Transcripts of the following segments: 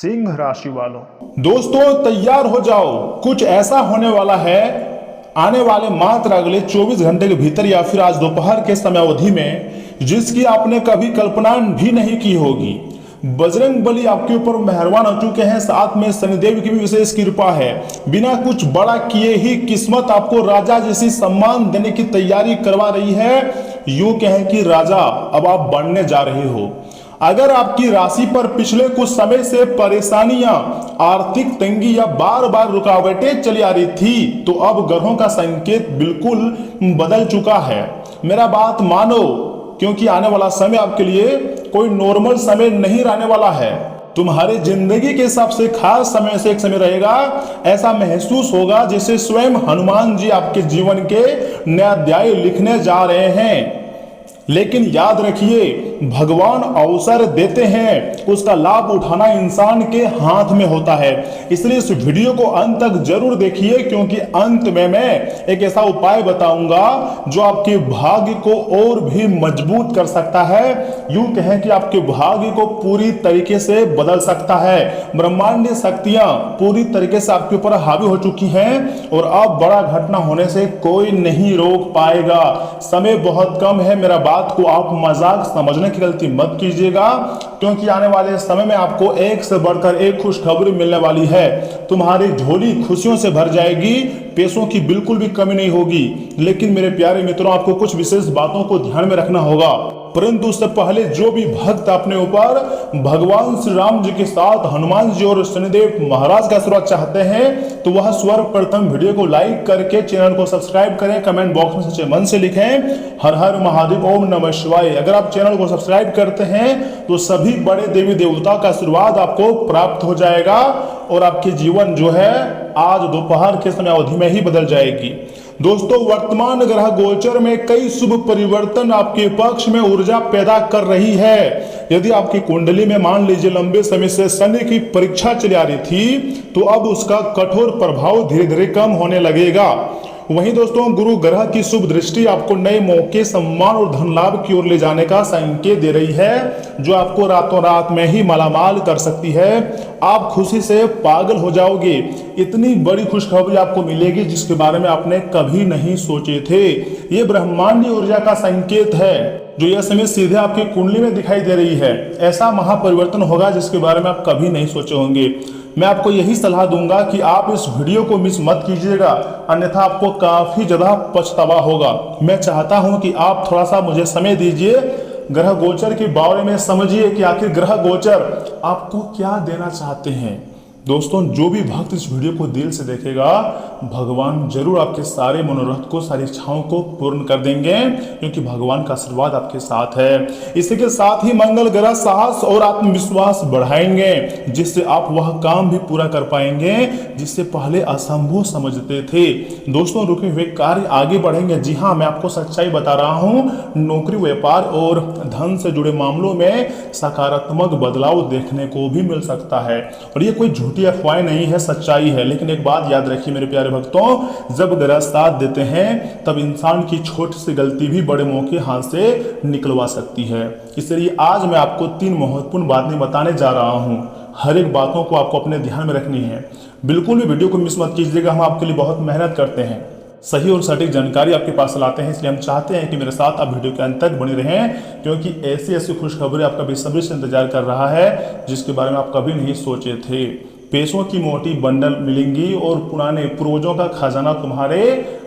सिंह राशि वालों, दोस्तों तैयार हो जाओ, कुछ ऐसा होने वाला है आने वाले मात्र अगले 24 घंटे के भीतर या फिर आज दोपहर के समय अवधि में, जिसकी आपने कभी कल्पना भी नहीं की होगी। बजरंग बली आपके ऊपर मेहरबान हो चुके हैं, साथ में शनिदेव की भी विशेष कृपा है। बिना कुछ बड़ा किए ही किस्मत आपको राजा जैसी सम्मान देने की तैयारी करवा रही है। यूं कहें कि राजा अब आप बनने जा रहे हो। अगर आपकी राशि पर पिछले कुछ समय से परेशानियां, आर्थिक तंगी या बार बार रुकावटें चली आ रही थी, तो अब ग्रहों का संकेत बिल्कुल बदल चुका है। मेरा बात मानो, क्योंकि आने वाला समय आपके लिए कोई नॉर्मल समय नहीं रहने वाला है। तुम्हारे जिंदगी के सबसे खास समय से एक समय रहेगा। ऐसा महसूस होगा जैसे स्वयं हनुमान जी आपके जीवन के नया अध्याय लिखने जा रहे हैं। लेकिन याद रखिए, भगवान अवसर देते हैं, उसका लाभ उठाना इंसान के हाथ में होता है। इसलिए इस वीडियो को अंत तक जरूर देखिए, क्योंकि अंत में मैं एक ऐसा उपाय बताऊंगा जो आपके भाग्य को और भी मजबूत कर सकता है। यूं कहें कि आपके भाग्य को पूरी तरीके से बदल सकता है। ब्रह्मांडीय शक्तियां पूरी तरीके से आपके ऊपर हावी हो चुकी हैं और अब बड़ा घटना होने से कोई नहीं रोक पाएगा। समय बहुत कम है। मेरा बात को आप मजाक समझने की गलती मत कीजिएगा, क्योंकि आने वाले समय में आपको एक से बढ़कर एक खुशखबरी मिलने वाली है। तुम्हारी झोली खुशियों से भर जाएगी, पैसों की बिल्कुल भी कमी नहीं होगी। लेकिन मेरे प्यारे मित्रों, आपको कुछ विशेष बातों को ध्यान में रखना होगा। परंतु उससे पहले जो भी भक्त अपने ऊपर भगवान श्री राम जी के साथ हनुमान जी और शनिदेव महाराज का आशीर्वाद चाहते हैं, तो वह सर्वप्रथम वीडियो को लाइक करके चैनल को सब्सक्राइब करें। कमेंट बॉक्स में सच्चे मन से लिखें हर हर महादेव, ओम नमः शिवाय। अगर आप चैनल को सब्सक्राइब करते हैं तो सभी बड़े देवी देवता का आशीर्वाद आपको प्राप्त हो जाएगा और आपके जीवन जो है आज दोपहर के समय अवधि में ही बदल जाएगी। दोस्तों, वर्तमान ग्रह गोचर में कई शुभ परिवर्तन आपके पक्ष में ऊर्जा पैदा कर रही है। यदि आपकी कुंडली में मान लीजिए लंबे समय से शनि की परीक्षा चली आ रही थी, तो अब उसका कठोर प्रभाव धीरे धीरे कम होने लगेगा। वहीं दोस्तों, गुरु ग्रह की शुभ दृष्टि आपको नए मौके, सम्मान और धन लाभ की ओर ले जाने का संकेत दे रही है, जो आपको रातों रात में ही मालामाल कर सकती है। आप खुशी से पागल हो जाओगे। इतनी बड़ी खुशखबरी आपको मिलेगी जिसके बारे में आपने कभी नहीं सोचे थे। ये ब्रह्मांडीय ऊर्जा का संकेत है, जो यह समय सीधे आपकी कुंडली में दिखाई दे रही है। ऐसा महापरिवर्तन होगा जिसके बारे में आप कभी नहीं सोचे होंगे। मैं आपको यही सलाह दूंगा कि आप इस वीडियो को मिस मत कीजिएगा, अन्यथा आपको काफी ज्यादा पछतावा होगा। मैं चाहता हूं कि आप थोड़ा सा मुझे समय दीजिए, ग्रह गोचर के बारे में समझिए कि आखिर ग्रह गोचर आपको क्या देना चाहते हैं। दोस्तों, जो भी भक्त इस वीडियो को दिल से देखेगा, भगवान जरूर आपके सारे मनोरथ को, सारी इच्छाओं को पूर्ण कर देंगे, क्योंकि भगवान का आशीर्वाद आपके साथ है। इसी के साथ ही मंगल ग्रह साहस और आत्मविश्वास बढ़ाएंगे, जिससे आप वह काम भी पूरा कर पाएंगे जिससे पहले असंभव समझते थे। दोस्तों, रुके हुए कार्य आगे बढ़ेंगे। जी हाँ, मैं आपको सच्चाई बता रहा हूँ। नौकरी, व्यापार और धन से जुड़े मामलों में सकारात्मक बदलाव देखने को भी मिल सकता है। और ये कोई झूठी अफवाह नहीं है, सच्चाई है। लेकिन एक बात याद रखिए मेरे प्यारे भक्तों, जब ग्रह साथ देते हैं तब इंसान की छोटी सी गलती भी बड़े मौके हाथ से निकलवा सकती है। इसलिए आज मैं आपको 3 महत्वपूर्ण बातें बताने जा रहा हूं। हर एक बातों को आपको अपने ध्यान में रखनी है। बिल्कुल भी वीडियो को मिस मत कीजिएगा। हम आपके लिए बहुत मेहनत करते हैं, सही और सटीक जानकारी आपके पास लाते हैं। इसलिए हम चाहते हैं कि मेरे साथ आप वीडियो के अंत तक बने रहें, क्योंकि ऐसी ऐसी खुशखबरी आपका बेसब्री से इंतजार कर रहा है जिसके बारे में आप कभी नहीं सोचे थे। पैसों की मोटी बंडल मिलेंगी और पुराने पूर्वजों का खजाना तुम्हारे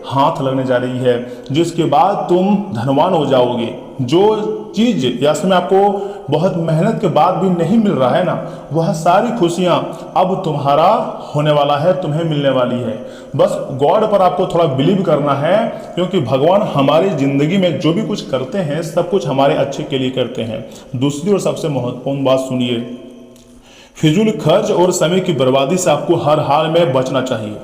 हाथ लगने जा रही है, जिसके बाद तुम धनवान हो जाओगे। जो चीज या समय आपको बहुत मेहनत के बाद भी नहीं मिल रहा है ना, वह सारी खुशियां अब तुम्हारा होने वाला है, तुम्हें मिलने वाली है। बस गॉड पर आपको थोड़ा बिलीव करना है, क्योंकि भगवान हमारी जिंदगी में जो भी कुछ करते हैं सब कुछ हमारे अच्छे के लिए करते हैं। दूसरी और सबसे महत्वपूर्ण बात सुनिए, फिजूल खर्च और समय की बर्बादी से आपको हर हाल में बचना चाहिए।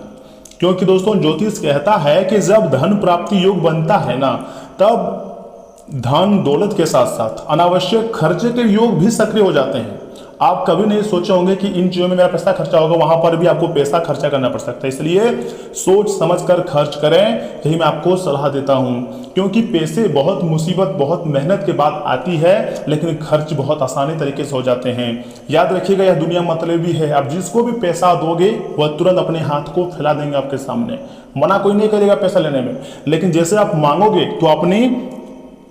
क्योंकि दोस्तों, ज्योतिष कहता है कि जब धन प्राप्ति योग बनता है ना, तब धन दौलत के साथ साथ अनावश्यक खर्चे के योग भी सक्रिय हो जाते हैं। आप कभी नहीं सोचे होंगे कि इन चीज़ों में मेरा पैसा खर्चा होगा, वहां पर भी आपको पैसा खर्चा करना पड़ सकता है। इसलिए सोच समझ कर खर्च करें, यही मैं आपको सलाह देता हूं। क्योंकि पैसे बहुत मुसीबत, बहुत मेहनत के बाद आती है, लेकिन खर्च बहुत आसानी तरीके से हो जाते हैं। याद रखिएगा, यह दुनिया मतलबी है। आप जिसको भी पैसा दोगे वह तुरंत अपने हाथ को फैला देंगे आपके सामने। मना कोई नहीं करेगा पैसा लेने में, लेकिन जैसे आप मांगोगे तो अपनी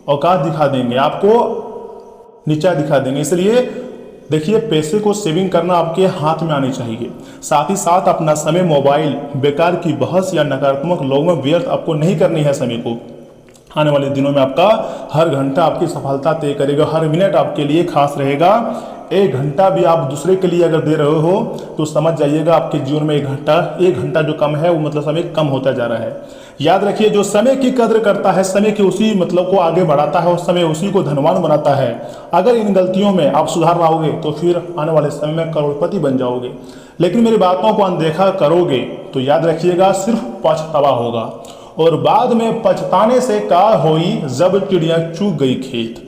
औकात दिखा देंगे, आपको नीचा दिखा देंगे। इसलिए देखिए, पैसे को सेविंग करना आपके हाथ में आनी चाहिए। साथ ही साथ अपना समय मोबाइल, बेकार की बहस या नकारात्मक लोगों में व्यर्थ आपको नहीं करनी है। समय को आने वाले दिनों में आपका हर घंटा आपकी सफलता तय करेगा, हर मिनट आपके लिए खास रहेगा। 1 घंटा भी आप दूसरे के लिए अगर दे रहे हो तो समझ जाइएगा आपके जीवन में 1 घंटा जो कम है वो मतलब समय कम होता जा रहा है। याद रखिए, जो समय की कद्र करता है, समय के उसी मतलब को आगे बढ़ाता है और समय उसी को धनवान बनाता है। अगर इन गलतियों में आप सुधार लाओगे तो फिर आने वाले समय में करोड़पति बन जाओगे। लेकिन मेरी बातों को अनदेखा करोगे तो याद रखिएगा सिर्फ पछतावा होगा, और बाद में पछताने से का होई जब चिड़िया चूक गई खेत।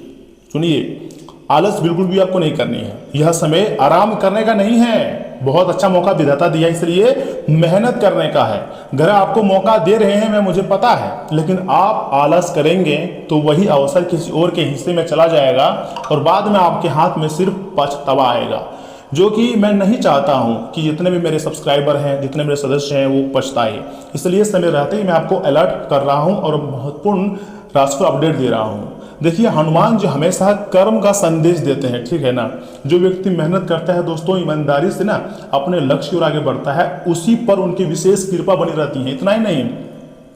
सुनिए, आलस बिल्कुल भी आपको नहीं करनी है। यह समय आराम करने का नहीं है, बहुत अच्छा मौका विधाता दिया, इसलिए मेहनत करने का है। घर आपको मौका दे रहे हैं, मैं मुझे पता है, लेकिन आप आलस करेंगे तो वही अवसर किसी और के हिस्से में चला जाएगा और बाद में आपके हाथ में सिर्फ पछतावा आएगा, जो कि मैं नहीं चाहता हूं कि जितने भी मेरे सब्सक्राइबर हैं, जितने मेरे सदस्य हैं, वो पछताए। इसलिए समय रहते ही मैं आपको अलर्ट कर रहा हूं और महत्वपूर्ण राशिफल अपडेट दे रहा हूं। देखिए, हनुमान जी हमेशा कर्म का संदेश देते हैं, ठीक है ना। जो व्यक्ति मेहनत करता है दोस्तों, ईमानदारी से ना अपने लक्ष्य की ओर आगे बढ़ता है, उसी पर उनकी विशेष कृपा बनी रहती है। इतना ही नहीं,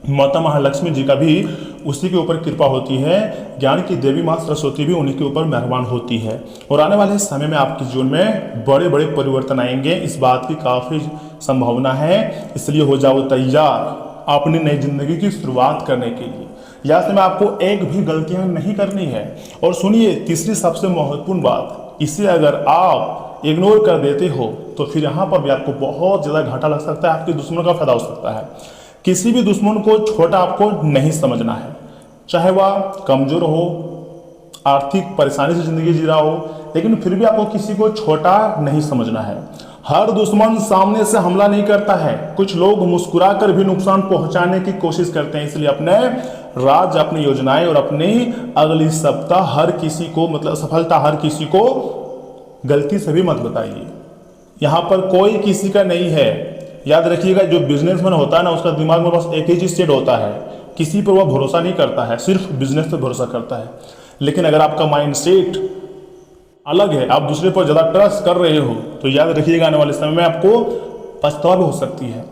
माता महालक्ष्मी जी का भी उसी के ऊपर कृपा होती है। ज्ञान की देवी माँ सरस्वती भी उन्हीं के ऊपर मेहरबान होती है। और आने वाले समय में आपके जीवन में बड़े बड़े परिवर्तन आएंगे, इस बात की काफ़ी संभावना है। इसलिए हो जाओ तैयार अपनी नई जिंदगी की शुरुआत करने के लिए। यहाँ से मैं आपको एक भी गलतियां नहीं करनी है। और सुनिए, तीसरी सबसे महत्वपूर्ण बात, इसे अगर आप इग्नोर कर देते हो तो फिर यहाँ पर भी आपको बहुत ज़्यादा घाटा लग सकता है, आपके दुश्मन का फायदा हो सकता है। किसी भी दुश्मन को छोटा आपको नहीं समझना है, चाहे वह कमज़ोर हो, आर्थिक परेशानी से ज़िंदगी जी रहा हो, लेकिन फिर भी आपको किसी को छोटा नहीं समझना है। हर दुश्मन सामने से हमला नहीं करता है, कुछ लोग मुस्कुराकर भी नुकसान पहुंचाने की कोशिश करते हैं। इसलिए अपने राज, अपनी योजनाएं और अपनी अगली सप्ताह हर किसी को मतलब सफलता हर किसी को गलती से भी मत बताइए। यहाँ पर कोई किसी का नहीं है। याद रखिएगा, जो बिजनेसमैन होता है ना, उसका दिमाग में बस एक ही चीज सेट होता है, किसी पर वह भरोसा नहीं करता है, सिर्फ बिजनेस पर भरोसा करता है। लेकिन अगर आपका माइंड सेट अलग है, आप दूसरे पर ज़्यादा ट्रस्ट कर रहे हो, तो याद रखिएगा आने वाले समय में आपको पछतावा भी हो सकती है।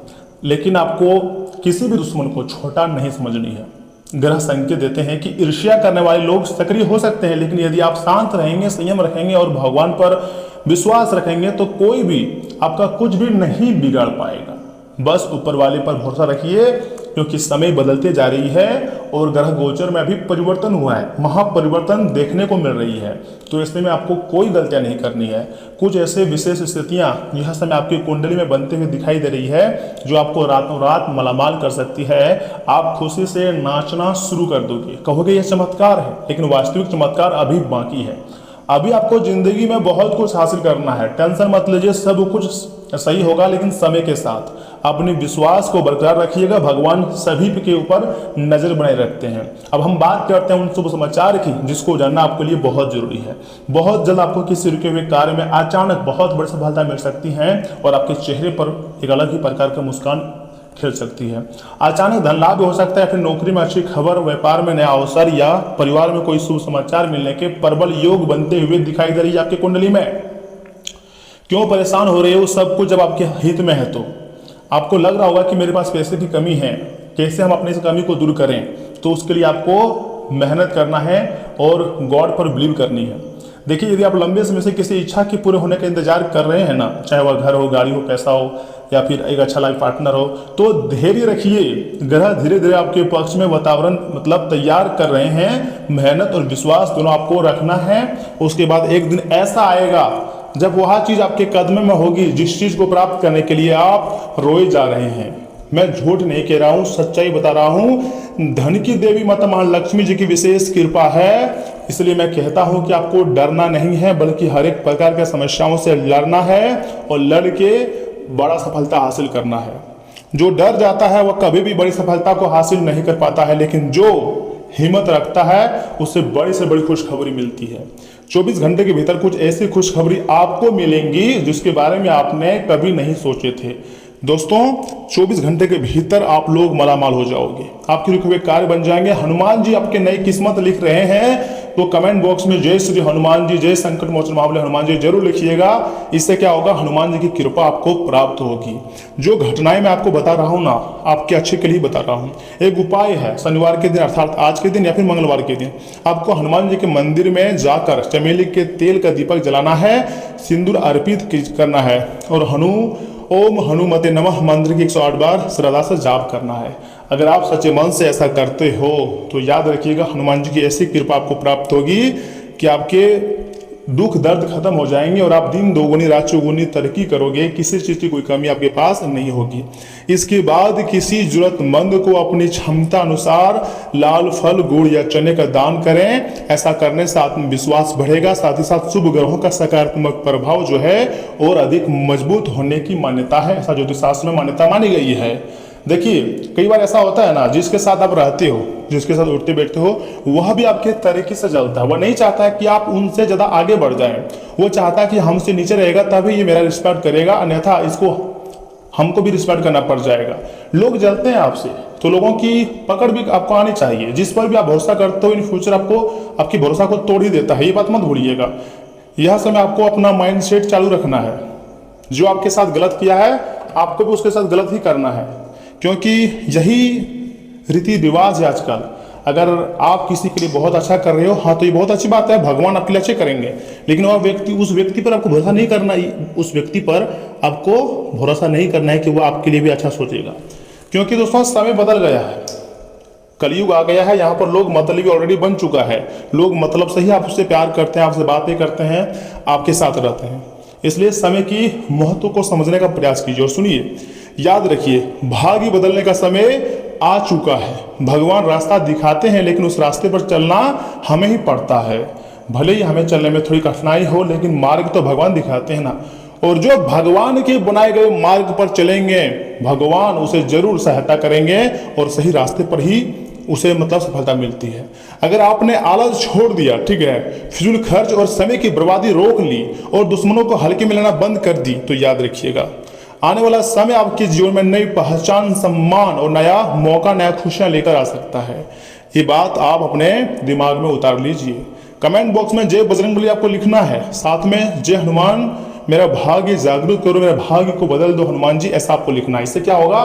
लेकिन आपको किसी भी दुश्मन को छोटा नहीं समझनी है। ग्रह संकेत देते हैं कि ईर्ष्या करने वाले लोग सक्रिय हो सकते हैं, लेकिन यदि आप शांत रहेंगे, संयम रखेंगे और भगवान पर विश्वास रखेंगे तो कोई भी आपका कुछ भी नहीं बिगाड़ पाएगा। बस ऊपर वाले पर भरोसा रखिए, क्योंकि समय बदलते जा रही है और ग्रह गोचर में अभी परिवर्तन हुआ है, महापरिवर्तन देखने को मिल रही है। तो ऐसे में आपको कोई गलतियां नहीं करनी है। कुछ ऐसे विशेष स्थितियां यह समय आपकी कुंडली में बनते हुए दिखाई दे रही है, जो आपको रातों रात मालामाल कर सकती है। आप खुशी से नाचना शुरू कर दोगे, कहोगे यह चमत्कार है, लेकिन वास्तविक चमत्कार अभी बाकी है। अभी आपको जिंदगी में बहुत कुछ हासिल करना है, टेंशन मत लीजिए, सब कुछ सही होगा, लेकिन समय के साथ अपने विश्वास को बरकरार रखिएगा। भगवान सभी के ऊपर नजर बनाए रखते हैं। अब हम बात करते हैं उन शुभ समाचार की, जिसको जानना आपके लिए बहुत जरूरी है। बहुत जल्द आपको किसी रुके हुए कार्य में अचानक बहुत बड़ी सफलता मिल सकती है और आपके चेहरे पर एक अलग ही प्रकार का मुस्कान खिल सकती है। अचानक धन लाभ हो सकता है, फिर नौकरी में अच्छी खबर, व्यापार में नया अवसर या परिवार में कोई शुभ समाचार मिलने के प्रबल योग बनते हुए दिखाई दे रही है आपकी कुंडली में। क्यों परेशान हो रहे हो? सब कुछ जब आपके हित में है तो आपको लग रहा होगा कि मेरे पास पैसे की कमी है, कैसे हम अपने इस कमी को दूर करें। तो उसके लिए आपको मेहनत करना है और गॉड पर बिलीव करनी है। देखिए, यदि आप लंबे समय से किसी इच्छा के पूरे होने का इंतजार कर रहे हैं ना, चाहे वह घर हो, गाड़ी हो, पैसा हो या फिर एक अच्छा लाइफ पार्टनर हो, तो धैर्य रखिए। ग्रह धीरे धीरे आपके पक्ष में वातावरण मतलब तैयार कर रहे हैं। मेहनत और विश्वास दोनों आपको रखना है। उसके बाद एक दिन ऐसा आएगा जब वह चीज आपके कदम में होगी जिस चीज को प्राप्त करने के लिए आप रोए जा रहे हैं। मैं झूठ नहीं कह रहा हूं, सच्चाई बता रहा हूं। धन की देवी माता महालक्ष्मी जी की विशेष कृपा है। इसलिए मैं कहता हूं कि आपको डरना नहीं है, बल्कि हर एक प्रकार की समस्याओं से लड़ना है और लड़ के बड़ा सफलता हासिल करना है। जो डर जाता है वह कभी भी बड़ी सफलता को हासिल नहीं कर पाता है, लेकिन जो हिम्मत रखता है उससे बड़ी से बड़ी खुशखबरी मिलती है। 24 घंटे के भीतर कुछ ऐसी खुशखबरी आपको मिलेंगी जिसके बारे में आपने कभी नहीं सोचे थे। दोस्तों 24 घंटे के भीतर आप लोग मालामाल हो जाओगे, आपके रुके हुए कार्य बन जाएंगे। हनुमान जी आपके नई किस्मत लिख रहे हैं, तो कमेंट बॉक्स में जय श्री हनुमान जी, जय संकट मोचन महाबली हनुमान जी जरूर लिखिएगा। इससे क्या होगा, हनुमान जी की कृपा आपको प्राप्त होगी। जो घटनाएं मैं आपको बता रहा हूं ना, आपके अच्छे के लिए बता रहा हूं। एक उपाय है, शनिवार के दिन अर्थात आज के दिन या फिर मंगलवार के दिन आपको हनुमान जी के मंदिर में जाकर चमेली के तेल का दीपक जलाना है, सिंदूर अर्पित करना है और ओम हनुमते नमः मंत्र की 108 बार श्रद्धा से जाप करना है। अगर आप सच्चे मन से ऐसा करते हो तो याद रखिएगा हनुमान जी की ऐसी कृपा आपको प्राप्त होगी कि आपके दुख दर्द खत्म हो जाएंगे और आप दिन दोगुनी रात चौगुनी तरक्की करोगे। किसी चीज की कोई कमी आपके पास नहीं होगी। इसके बाद किसी जरूरतमंद को अपनी क्षमता अनुसार लाल फल, गुड़ या चने का दान करें। ऐसा करने से आत्मविश्वास बढ़ेगा, साथ ही साथ शुभ ग्रहों का सकारात्मक प्रभाव जो है और अधिक मजबूत होने की मान्यता है। ऐसा ज्योतिष शास्त्र में मान्यता मानी गई है। देखिए कई बार ऐसा होता है ना, जिसके साथ आप रहते हो, जिसके साथ उठते बैठते हो, वह भी आपके तरीके से चलता है। वह नहीं चाहता है कि आप उनसे ज्यादा आगे बढ़ जाएं। वो चाहता है कि हमसे नीचे रहेगा तभी ये मेरा रिस्पेक्ट करेगा, अन्यथा इसको हमको भी रिस्पेक्ट करना पड़ जाएगा। लोग जलते हैं आपसे, तो लोगों की पकड़ भी आपको आनी चाहिए। जिस पर भी आप भरोसा करते हो इन फ्यूचर आपको आपकी भरोसा को तोड़ ही देता है, ये बात मत भूलिएगा। यह समय आपको अपना माइंड सेट चालू रखना है। जो आपके साथ गलत किया है आपको भी उसके साथ गलत ही करना है, क्योंकि यही रीति रिवाज है आजकल। अगर आप किसी के लिए बहुत अच्छा कर रहे हो, हाँ तो ये बहुत अच्छी बात है, भगवान आपके लिए अच्छे करेंगे। लेकिन वह व्यक्ति, उस व्यक्ति पर आपको भरोसा नहीं करना, उस व्यक्ति पर आपको भरोसा नहीं करना है कि वह आपके लिए भी अच्छा सोचेगा। क्योंकि दोस्तों समय बदल गया है, कलयुग आ गया है। यहाँ पर लोग मतलबी ऑलरेडी बन चुका है। लोग मतलब से ही आपसे प्यार करते हैं, आपसे बातें करते हैं, आपके साथ रहते हैं। इसलिए समय की महत्व को समझने का प्रयास कीजिए। और सुनिए, याद रखिए, भाग्य बदलने का समय आ चुका है। भगवान रास्ता दिखाते हैं, लेकिन उस रास्ते पर चलना हमें ही पड़ता है। भले ही हमें चलने में थोड़ी कठिनाई हो, लेकिन मार्ग तो भगवान दिखाते हैं ना। और जो भगवान के बनाए गए मार्ग पर चलेंगे, भगवान उसे जरूर सहायता करेंगे और सही रास्ते पर ही उसे मतलब सफलता मिलती है। अगर आपने आलस छोड़ दिया, ठीक है, फिजूल खर्च और समय की बर्बादी रोक ली और दुश्मनों को हल्के में लेना बंद कर दी, तो याद रखिएगा आने वाला समय आपके जीवन में नई पहचान, सम्मान और नया मौका, नया खुशियां लेकर आ सकता है। ये बात आप अपने दिमाग में उतार लीजिए। कमेंट बॉक्स में जय बजरंगबली आपको लिखना है, साथ में जय हनुमान, मेरा भाग्य जागरूक करो, मेरे भाग्य को बदल दो हनुमान जी, ऐसा आपको लिखना है। इससे क्या होगा,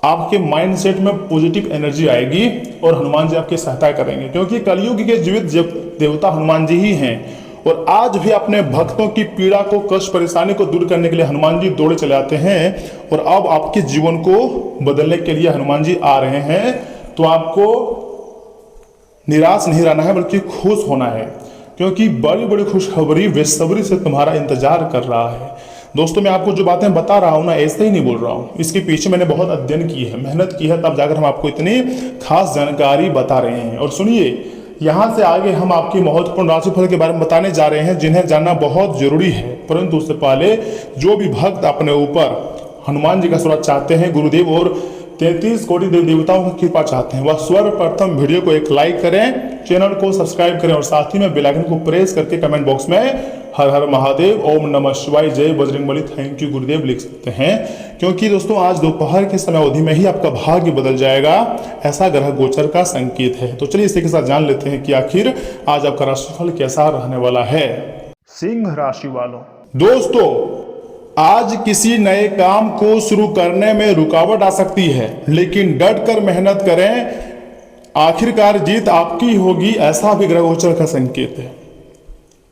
आपके माइंड सेट में पॉजिटिव एनर्जी आएगी और हनुमान जी आपकी सहायता करेंगे। क्योंकि कलयुग के जीवित देवता हनुमान जी ही हैं। और आज भी अपने भक्तों की पीड़ा को, कष्ट परेशानी को दूर करने के लिए हनुमान जी दौड़े चले आते हैं। और अब आपके जीवन को बदलने के लिए हनुमान जी आ रहे हैं। तो आपको निराश नहीं रहना है, बल्कि खुश होना है, क्योंकि बड़ी बड़ी खुशखबरी बेसब्री से तुम्हारा इंतजार कर रहा है। दोस्तों मैं आपको जो बातें बता रहा हूं ना, ऐसे ही नहीं बोल रहा हूं, इसके पीछे मैंने बहुत अध्ययन की है, मेहनत की है, तब जाकर हम आपको इतनी खास जानकारी बता रहे हैं। और सुनिए, यहाँ से आगे हम आपकी महत्वपूर्ण राशिफल के बारे में बताने जा रहे हैं, जिन्हें जानना बहुत जरूरी है। परंतु उससे पहले जो भी भक्त अपने ऊपर हनुमान जी का आशीर्वाद चाहते हैं, गुरुदेव और 33 कोटि देव देवताओं की कृपा चाहते हैं, वह सर्वप्रथम वीडियो को एक लाइक करें, चैनल को सब्सक्राइब करें और साथ ही में बेल आइकन को प्रेस करके कमेंट बॉक्स में हर हर महादेव, ओम नमः शिवाय, जय बजरंगबली, थैंक यू गुरुदेव लिख सकते हैं। क्योंकि दोस्तों आज दोपहर के समय अवधि में ही आपका भाग्य बदल जाएगा, ऐसा ग्रह गोचर का संकेत है। तो चलिए इसी के साथ जान लेते हैं कि आखिर आज आपका राशिफल कैसा रहने वाला है। सिंह राशि वालों, दोस्तों आज किसी नए काम को शुरू करने में रुकावट आ सकती है, लेकिन डट कर मेहनत करें, आखिरकार जीत आपकी होगी, ऐसा भी ग्रह गोचर का संकेत है।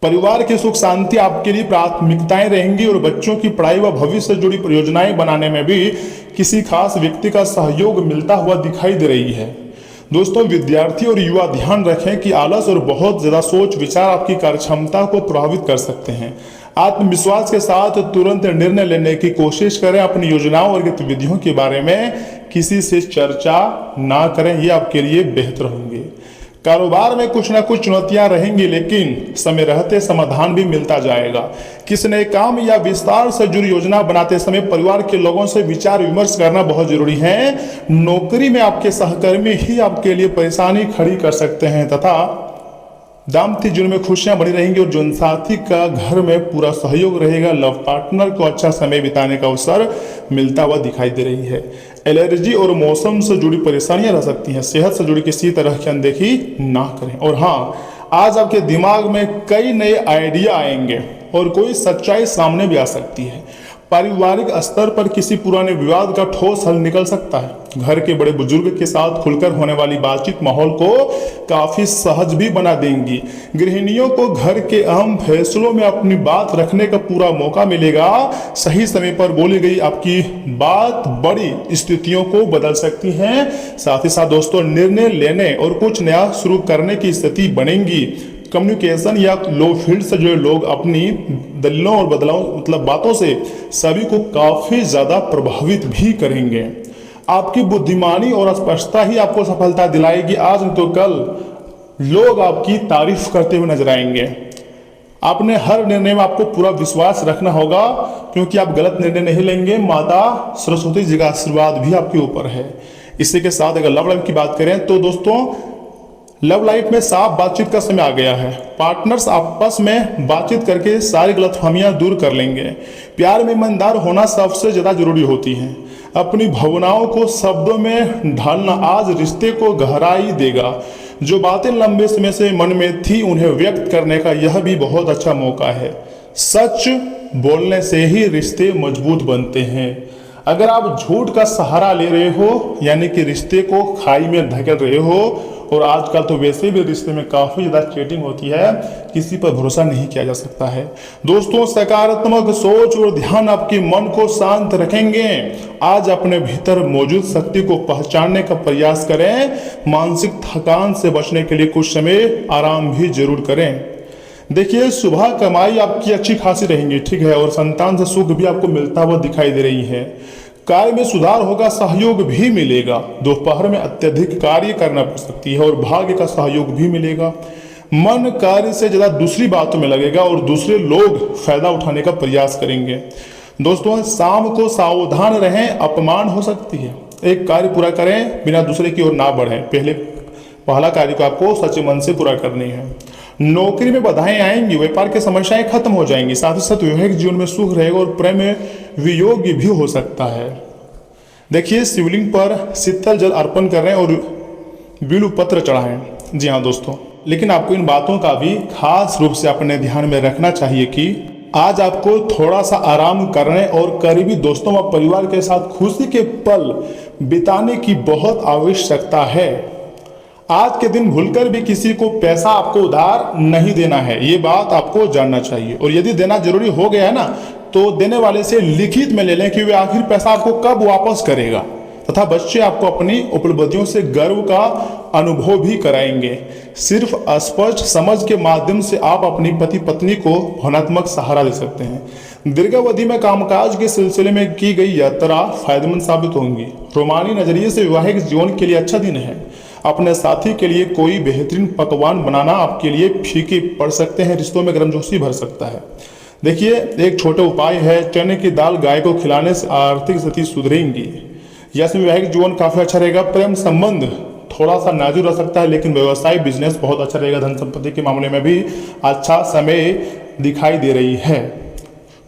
परिवार की सुख शांति आपके लिए प्राथमिकताएं रहेंगी और बच्चों की पढ़ाई व भविष्य से जुड़ी परियोजनाएं बनाने में भी किसी खास व्यक्ति का सहयोग मिलता हुआ दिखाई दे रही है। दोस्तों विद्यार्थी और युवा ध्यान रखें कि आलस और बहुत ज्यादा सोच विचार आपकी कार्यक्षमता को प्रभावित कर सकते हैं। आत्मविश्वास के साथ तुरंत निर्णय लेने की कोशिश करें। अपनी योजनाओं और गतिविधियों के बारे में किसी से चर्चा ना करें, ये आपके लिए बेहतर होंगे। कारोबार में कुछ ना कुछ चुनौतियां रहेंगी, लेकिन समय रहते समाधान भी मिलता जाएगा। किसी नए काम या विस्तार से जुड़ी योजना बनाते समय परिवार के लोगों से विचार विमर्श करना बहुत जरूरी है। नौकरी में आपके सहकर्मी ही आपके लिए परेशानी खड़ी कर सकते हैं तथा दाम्पत्य जीवन में खुशियां बनी रहेंगी और जीवन साथी का घर में पूरा सहयोग रहेगा। लव पार्टनर को अच्छा समय बिताने का अवसर मिलता हुआ दिखाई दे रही है। एलर्जी और मौसम से जुड़ी परेशानियां रह सकती हैं। सेहत से जुड़ी किसी तरह की अनदेखी ना करें। और हाँ, आज आपके दिमाग में कई नए आइडिया आएंगे और कोई सच्चाई सामने भी आ सकती है। पारिवारिक स्तर पर किसी पुराने विवाद का ठोस हल निकल सकता है। घर के बड़े बुजुर्ग के साथ खुलकर होने वाली बातचीत माहौल को काफी सहज भी बना देंगी। गृहिणियों को घर के अहम फैसलों में अपनी बात रखने का पूरा मौका मिलेगा। सही समय पर बोली गई आपकी बात बड़ी स्थितियों को बदल सकती है। साथ ही साथ दोस्तों, निर्णय लेने और कुछ नया शुरू करने की स्थिति बनेगी। कम्युनिकेशन या लो फील्ड से जुड़े लोग अपनी दलीलों और बदलाव बातों से सभी को काफी ज्यादा प्रभावित भी करेंगे। आपकी बुद्धिमानी और स्पष्टता ही आपको सफलता दिलाएगी। आज नहीं तो कल लोग आपकी तारीफ करते हुए नजर आएंगे। आपने हर निर्णय में आपको पूरा विश्वास रखना होगा, क्योंकि आप गलत निर्णय नहीं लेंगे। माता सरस्वती जी का आशीर्वाद भी आपके ऊपर है। इसी के साथ अगर लव लाइफ की बात करें तो दोस्तों, लव लाइफ में साफ बातचीत का समय आ गया है। पार्टनर्स आपस में बातचीत करके सारी गलतफहमियां दूर कर लेंगे। प्यार में ईमानदार होना सबसे ज्यादा जरूरी होती है। अपनी भावनाओं को शब्दों में ढालना आज रिश्ते को गहराई देगा। जो बातें लंबे समय से मन में थी उन्हें व्यक्त करने का यह भी बहुत अच्छा मौका है। सच बोलने से ही रिश्ते मजबूत बनते हैं। अगर आप झूठ का सहारा ले रहे हो, यानी कि रिश्ते को खाई में धकेल रहे हो, और आजकल तो वैसे भी रिश्ते में काफी ज्यादा चीटिंग होती है, किसी पर भरोसा नहीं किया जा सकता है। दोस्तों, सकारात्मक सोच और ध्यान आपके मन को शांत रखेंगे। आज अपने भीतर मौजूद शक्ति को पहचानने का प्रयास करें। मानसिक थकान से बचने के लिए कुछ समय आराम भी जरूर करें। देखिए, सुबह कमाई आपकी अच्छी खासी रहेंगी, ठीक है, और संतान से सुख भी आपको मिलता हुआ दिखाई दे रही है। कार्य में सुधार होगा, सहयोग भी मिलेगा। दोपहर में अत्यधिक कार्य करना पड़ सकती है और भाग्य का सहयोग भी मिलेगा। मन कार्य से ज्यादा दूसरी बातों में लगेगा और दूसरे लोग फायदा उठाने का प्रयास करेंगे। दोस्तों, शाम को सावधान रहें, अपमान हो सकती है। एक कार्य पूरा करें, बिना दूसरे की ओर ना बढ़ें। पहला कार्य को आपको सच्चे मन से पूरा करनी है। नौकरी में बाधाएं आएंगी, व्यापार की समस्याएं खत्म हो जाएंगी। साथ ही साथ वैवाहिक जीवन में सुख रहेगा और प्रेम में वियोग भी हो सकता है। देखिए, शिवलिंग पर शीतल जल अर्पण करें और बिल्व पत्र चढ़ाएं। जी हाँ दोस्तों, लेकिन आपको इन बातों का भी खास रूप से अपने ध्यान में रखना चाहिए कि आज आपको थोड़ा सा आराम करने और करीबी दोस्तों व परिवार के साथ खुशी के पल बिताने की बहुत आवश्यकता है। आज के दिन भूलकर भी किसी को पैसा आपको उधार नहीं देना है, ये बात आपको जानना चाहिए। और यदि देना जरूरी हो गया है ना, तो देने वाले से लिखित में ले लें कि वे आखिर पैसा आपको कब वापस करेगा। तथा बच्चे आपको अपनी उपलब्धियों से गर्व का अनुभव भी कराएंगे। सिर्फ स्पष्ट समझ के माध्यम से आप अपनी पति पत्नी को भावनात्मक सहारा दे सकते हैं। दीर्घावधि में कामकाज के सिलसिले में की गई यात्रा फायदेमंद साबित होंगी। रोमानी नजरिए से वैवाहिक जीवन के लिए अच्छा दिन है। अपने साथी के लिए कोई बेहतरीन पकवान बनाना आपके लिए फीके पड़ सकते हैं, रिश्तों में गर्मजोशी भर सकता है। देखिए, एक छोटा उपाय है, चने की दाल गाय को खिलाने से आर्थिक स्थिति सुधरेंगी। यह वैवाहिक जीवन काफी अच्छा रहेगा। प्रेम संबंध थोड़ा सा नाजुक रह सकता है, लेकिन व्यवसाय बिजनेस बहुत अच्छा रहेगा। धन संपत्ति के मामले में भी अच्छा समय दिखाई दे रही है।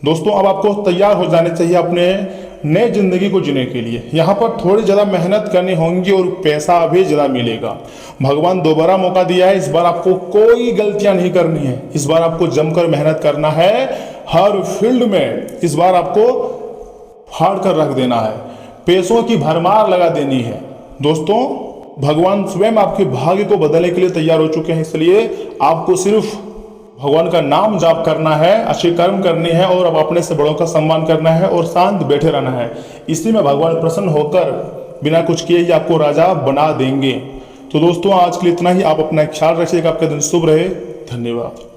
दोस्तों, अब आपको तैयार हो जाने चाहिए अपने नए जिंदगी को जीने के लिए। यहाँ पर थोड़ी ज़्यादा मेहनत करनी होगी और पैसा भी ज़्यादा मिलेगा। भगवान दोबारा मौका दिया है, इस बार आपको कोई गलतियां नहीं करनी है। इस बार आपको जमकर मेहनत करना है। हर फील्ड में इस बार आपको फाड़ कर रख देना है। पैसों की भरमार लगा देनी है। दोस्तों, भगवान स्वयं आपके भाग्य को बदलने के लिए तैयार हो चुके हैं, इसलिए आपको सिर्फ भगवान का नाम जाप करना है, अच्छे कर्म करने हैं और अब अपने से बड़ों का सम्मान करना है और शांत बैठे रहना है। इसी में भगवान प्रसन्न होकर बिना कुछ किए ही आपको राजा बना देंगे। तो दोस्तों, आज के लिए इतना ही। आप अपना ख्याल रखिएगा। आपका दिन शुभ रहे। धन्यवाद।